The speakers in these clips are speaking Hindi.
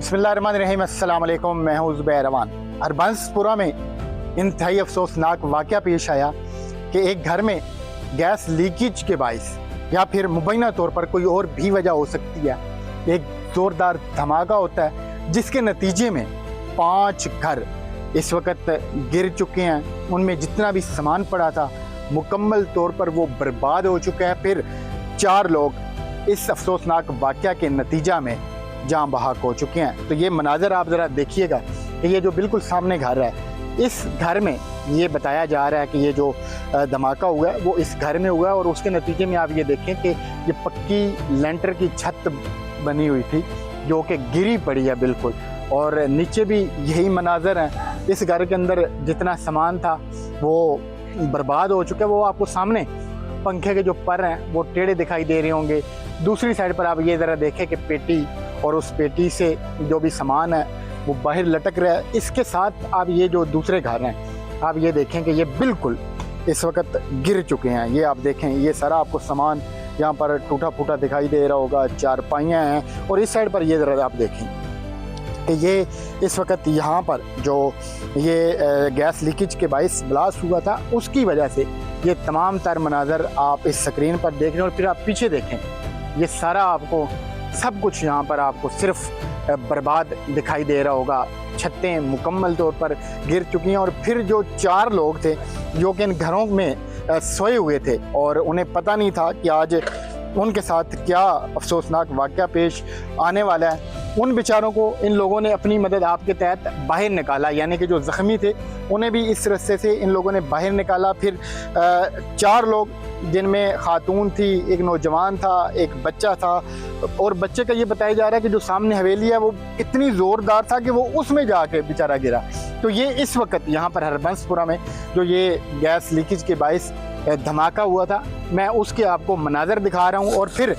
बिस्मिल्लाहिर्रहमानिर्रहीम, अस्सलाम वालेकुम। मैं हूँ ज़ुबैर रवान। हरबंसपुरा में इंतहाई अफसोसनाक वाक़या पेश आया कि एक घर में गैस लीकेज के बाइस या फिर मुबैना तौर पर कोई और भी वजह हो सकती है, एक ज़ोरदार धमाका होता है जिसके नतीजे में 5 घर इस वक्त गिर चुके हैं। उनमें जितना भी सामान पड़ा था मुकम्मल तौर पर वो बर्बाद हो चुका है। फिर 4 लोग इस अफसोसनाक वाक़या के नतीजा में जान बहक हो चुके हैं। तो ये मनाजर आप ज़रा देखिएगा कि ये जो बिल्कुल सामने घर है, इस घर में ये बताया जा रहा है कि ये जो धमाका हुआ है वो इस घर में हुआ है और उसके नतीजे में आप ये देखें कि ये पक्की लेंटर की छत बनी हुई थी जो कि गिरी पड़ी है बिल्कुल, और नीचे भी यही मनाजर हैं। इस घर के अंदर जितना सामान था वो बर्बाद हो चुका है। वो आपको सामने पंखे के जो पर हैं वो टेढ़े दिखाई दे रहे होंगे। दूसरी साइड पर आप ये ज़रा देखें कि पेटी और उस पेटी से जो भी सामान है वो बाहर लटक रहा है। इसके साथ आप ये जो दूसरे घर हैं आप ये देखें कि ये बिल्कुल इस वक्त गिर चुके हैं। ये आप देखें, ये सारा आपको सामान यहाँ पर टूटा फूटा दिखाई दे रहा होगा। चारपाइयाँ हैं और इस साइड पर ये ज़रा आप देखें कि ये इस वक्त यहाँ पर जो ये गैस लीकेज के बाइस ब्लास्ट हुआ था उसकी वजह से ये तमाम तर मनाजर आप इस स्क्रीन पर देख रहे हैं। और फिर आप पीछे देखें, ये सारा आपको सब कुछ यहाँ पर आपको सिर्फ बर्बाद दिखाई दे रहा होगा। छतें मुकम्मल तौर पर गिर चुकी हैं और फिर जो 4 लोग थे जो कि इन घरों में सोए हुए थे और उन्हें पता नहीं था कि आज उनके साथ क्या अफसोसनाक वाक़या पेश आने वाला है, उन बेचारों को इन लोगों ने अपनी मदद आपके तहत बाहर निकाला। यानी कि जो ज़ख्मी थे उन्हें भी इस रास्ते से इन लोगों ने बाहर निकाला। फिर 4 लोग जिनमें खातून थी, एक नौजवान था, एक बच्चा था, और बच्चे का ये बताया जा रहा है कि जो सामने हवेली है वो इतनी ज़ोरदार था कि वो उसमें जाके बेचारा गिरा। तो ये इस वक्त यहाँ पर हरबंसपुरा में जो ये गैस लीकेज के बाइस धमाका हुआ था, मैं उसके आपको मनाजर दिखा रहा हूँ। और फिर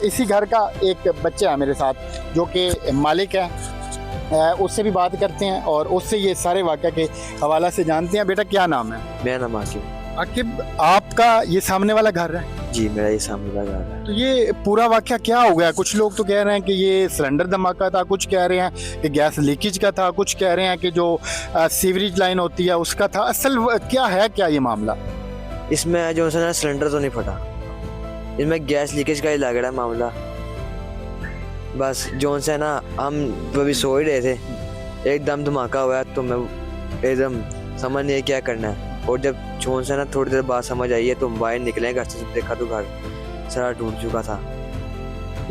इसी घर का एक बच्चा है मेरे साथ जो कि मालिक है, उससे भी बात करते हैं और उससे ये सारे वाक़या के हवाला से जानते हैं। बेटा क्या नाम है? मेरा नाम आकिब। आकिब, आपका ये सामने वाला घर है? जी, मेरा ये सामने वाला घर है। तो ये पूरा वाक़या क्या हो गया? कुछ लोग तो कह रहे हैं कि ये सिलेंडर धमाका था, कुछ कह रहे हैं कि गैस लीकेज का था, कुछ कह रहे हैं कि जो सीवरेज लाइन होती है उसका था। असल क्या है, क्या ये मामला? इसमें जो है ना सिलेंडर तो नहीं फटा, इसमें गैस लीकेज का ही लग रहा है मामला। बस जो है ना हम अभी सो ही रहे थे, एकदम धमाका हुआ तो मैं एकदम समझ नहीं क्या करना है। और जब जो है ना थोड़ी देर बाद समझ आई है तो बाहर निकले घर से, देखा तो घर सारा टूट चुका था।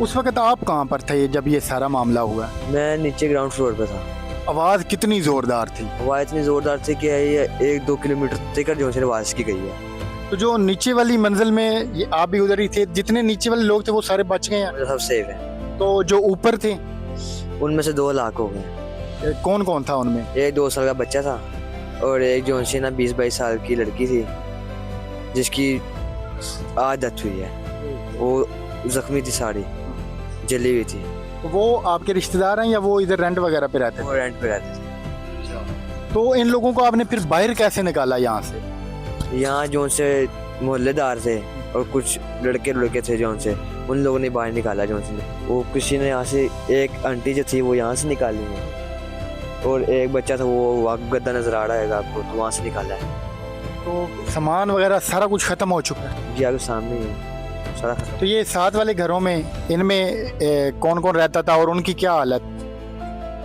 उस वक्त आप कहाँ पर थे जब ये सारा मामला हुआ? मैं नीचे ग्राउंड फ्लोर पे था। आवाज़ कितनी ज़ोरदार थी? आवाज़ इतनी ज़ोरदार थी कि ये 1-2 किलोमीटर तक जो है आवाज़ की गई है। तो जो नीचे वाली मंजिल में ये आप भी उधर ही थे, जितने नीचे वाले लोग थे वो सारे बच गए हैं? सब सेफ है। तो जो ऊपर थे उनमें से 2 लाख हो गए। कौन कौन था उनमें? एक 2 साल का बच्चा था और एक जो है ना 20-22 साल की लड़की थी जिसकी आज डेथ हुई है। वो जख्मी थी, सारी जली हुई थी। तो वो आपके रिश्तेदार हैं या वो इधर रेंट वगैरह पे रहते वो थे? रेंट पे रहते थे। तो इन लोगों को आपने फिर बाहर कैसे निकाला यहाँ से? यहाँ जो से मोहल्लेदार थे और कुछ लड़के थे जो से, उन लोगों ने बाहर निकाला। जो से वो किसी ने यहाँ से, एक आंटी जो थी वो यहाँ से निकाली है और एक बच्चा था वो गद्दा नजर आ रहा है आपको, तो वहाँ से निकाला है। तो सामान वगैरह सारा कुछ ख़त्म हो चुका है? जी, आगे सामने ही है सारा खत्म। तो ये साथ वाले घरों में इनमें कौन कौन रहता था और उनकी क्या हालत?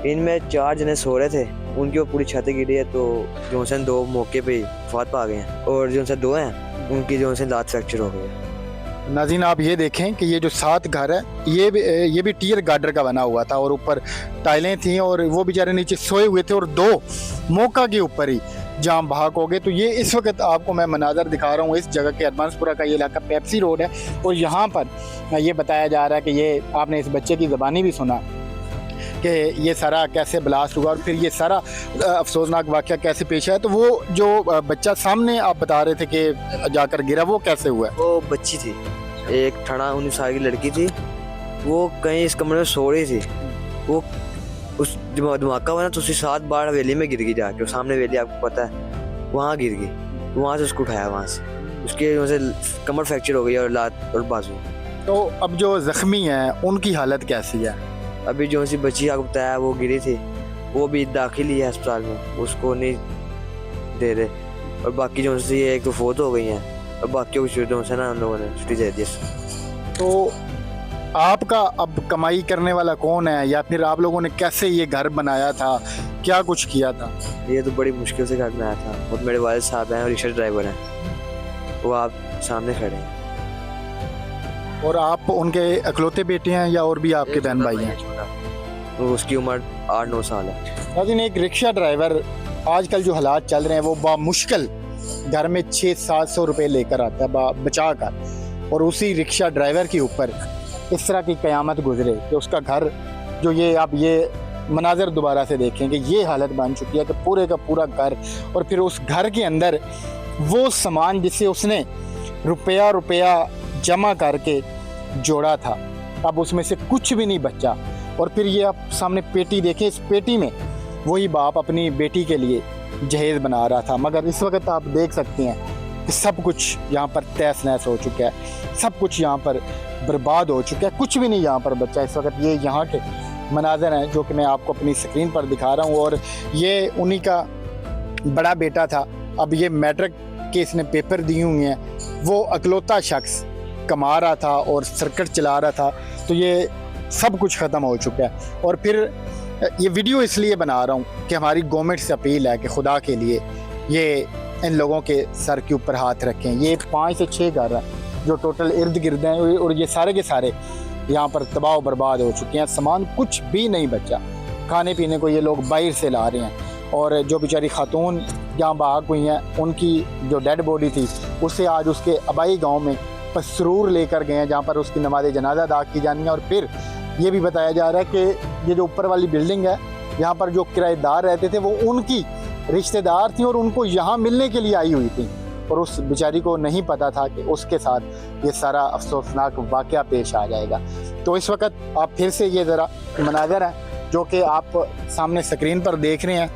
इनमें 4 जने सो रहे थे, उनकी वो पूरी छत गिरी है। तो जो से 2 मौके पे वफात पा गए हैं और जो से 2 हैं उनकी जो से लात फ्रैक्चर हो गई है। नाज़रीन, आप ये देखें कि ये जो 7 घर है ये भी टियर गार्डर का बना हुआ था और ऊपर टाइलें थी और वो बेचारे नीचे सोए हुए थे और 2 मौका के ऊपर ही जाम बहक हो गए। तो ये इस वक्त आपको मैं मनाजर दिखा रहा हूँ इस जगह के। हरबंसपुरा का ये इलाका पेप्सी रोड है और यहाँ पर ये बताया जा रहा है कि ये आपने इस बच्चे की ज़बानी भी सुना कि ये सारा कैसे ब्लास्ट हुआ और फिर ये सारा अफसोसनाक वाक़या कैसे पेश आया। तो वो जो बच्चा सामने आप बता रहे थे कि जाकर गिरा, वो कैसे हुआ? वो बच्ची थी, एक 18-19 साल की लड़की थी। वो कहीं इस कमरे में सो रही थी। वो उस धमाका हुआ ना तो उसकी 7 बार हवेली में गिर गई जाके। सामने हवेली आपको पता है, वहाँ गिर गई। वहाँ से उसको उठाया, वहाँ से उसके वहाँ से कमर फ्रैक्चर हो गई और लात और बाजू। तो अब जो ज़ख्मी हैं उनकी हालत कैसी है? अभी जो सी बच्ची आपको बताया वो गिरी थी, वो भी दाखिल ही है अस्पताल में, उसको नहीं दे रहे। और बाकी जो सी एक तो फोत हो गई हैं, और बाकी कुछ जो है ना, हम लोगों ने छुट्टी दे दी। तो आपका अब कमाई करने वाला कौन है, या फिर आप लोगों ने कैसे ये घर बनाया था, क्या कुछ किया था? ये तो बड़ी मुश्किल से घर में आया था। और मेरे वालिद साहब हैं और रिक्शा ड्राइवर हैं, वो आप सामने खड़े हैं। और आप उनके अकलौते बेटे हैं या और भी आपके बहन भाई हैं? तो उसकी उम्र 8-9 साल है। लेकिन एक रिक्शा ड्राइवर आजकल जो हालात चल रहे हैं वो बामुश्किल घर में 600-700 रुपये लेकर आता है बचा कर, और उसी रिक्शा ड्राइवर के ऊपर इस तरह की क़यामत गुजरे कि उसका घर जो ये आप ये मनाज़र दोबारा से देखें कि ये हालत बन चुकी है कि पूरे का पूरा घर, और फिर उस घर के अंदर वो सामान जिसे उसने रुपया जमा करके जोड़ा था, अब उसमें से कुछ भी नहीं बचा। और फिर ये आप सामने पेटी देखें, इस पेटी में वही बाप अपनी बेटी के लिए जहेज़ बना रहा था, मगर इस वक्त आप देख सकते हैं कि सब कुछ यहाँ पर तहस नहस हो चुका है, सब कुछ यहाँ पर बर्बाद हो चुका है, कुछ भी नहीं यहाँ पर बचा इस वक्त। ये यहाँ के मनाज़र हैं जो कि मैं आपको अपनी स्क्रीन पर दिखा रहा हूँ। और ये उन्हीं का बड़ा बेटा था, अब ये मैट्रिक के इसने पेपर दिए हुए हैं, वो अकलौता शख्स कमा रहा था और सर्किट चला रहा था, तो ये सब कुछ ख़त्म हो चुका है। और फिर ये वीडियो इसलिए बना रहा हूँ कि हमारी गवर्नमेंट से अपील है कि खुदा के लिए ये इन लोगों के सर के ऊपर हाथ रखें। ये 5 से 6 घर हैं जो टोटल इर्द गिर्द हैं, और ये सारे के सारे यहाँ पर तबाह बर्बाद हो चुके हैं, सामान कुछ भी नहीं बचा, खाने पीने को ये लोग बाहर से ला रहे हैं। और जो बेचारी खातून यहाँ भाग हुई हैं, उनकी जो डेड बॉडी थी उसे आज उसके आबाई गांव में पसरूर लेकर गए हैं, जहाँ पर उसकी नमाज जनाजा अदा की जानी है। और फिर ये भी बताया जा रहा है कि ये जो ऊपर वाली बिल्डिंग है, यहाँ पर जो किराएदार रहते थे वो उनकी रिश्तेदार थी और उनको यहाँ मिलने के लिए आई हुई थी, और उस बेचारी को नहीं पता था कि उसके साथ ये सारा अफसोसनाक वाक़या पेश आ जाएगा। तो इस वक्त आप फिर से ये ज़रा मनाज़र हैं जो कि आप सामने स्क्रीन पर देख रहे हैं,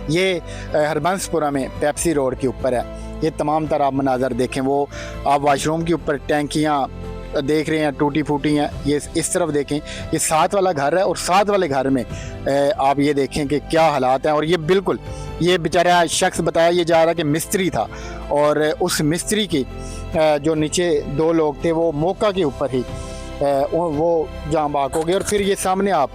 ये हरबंसपुरा में पेप्सी रोड के ऊपर है। ये तमाम तरह आप मनाज़र देखें, वो आप वाशरूम के ऊपर टैंकियाँ देख रहे हैं टूटी फूटी हैं, ये इस तरफ देखें, ये 7 वाला घर है, और 7 वाले घर में आप ये देखें कि क्या हालात हैं। और ये बिल्कुल ये बेचारा शख्स बताया ये जा रहा है कि मिस्त्री था, और उस मिस्त्री की जो नीचे 2 लोग थे वो मौका के ऊपर ही वो जाँ बाक हो गए। और फिर ये सामने आप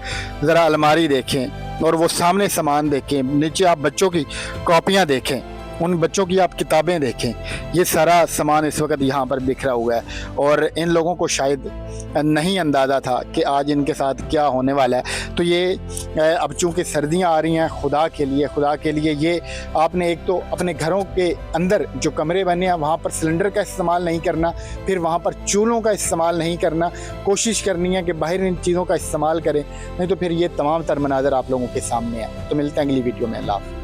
ज़रा अलमारी देखें, और वो सामने सामान देखें, नीचे आप बच्चों की कॉपियाँ देखें, उन बच्चों की आप किताबें देखें, ये सारा सामान इस वक्त यहाँ पर बिखरा हुआ है। और इन लोगों को शायद नहीं अंदाज़ा था कि आज इनके साथ क्या होने वाला है। तो ये अब चूँकि सर्दियाँ आ रही हैं, खुदा के लिए ये आपने एक तो अपने घरों के अंदर जो कमरे बने हैं वहाँ पर सिलेंडर का इस्तेमाल नहीं करना, फिर वहाँ पर चूल्हों का इस्तेमाल नहीं करना, कोशिश करनी है कि बाहर इन चीज़ों का इस्तेमाल करें, नहीं तो फिर ये तमाम तर मनाज़र आप लोगों के सामने है। तो मिलते हैं अगली वीडियो में। अल्लाह हाफ़िज़।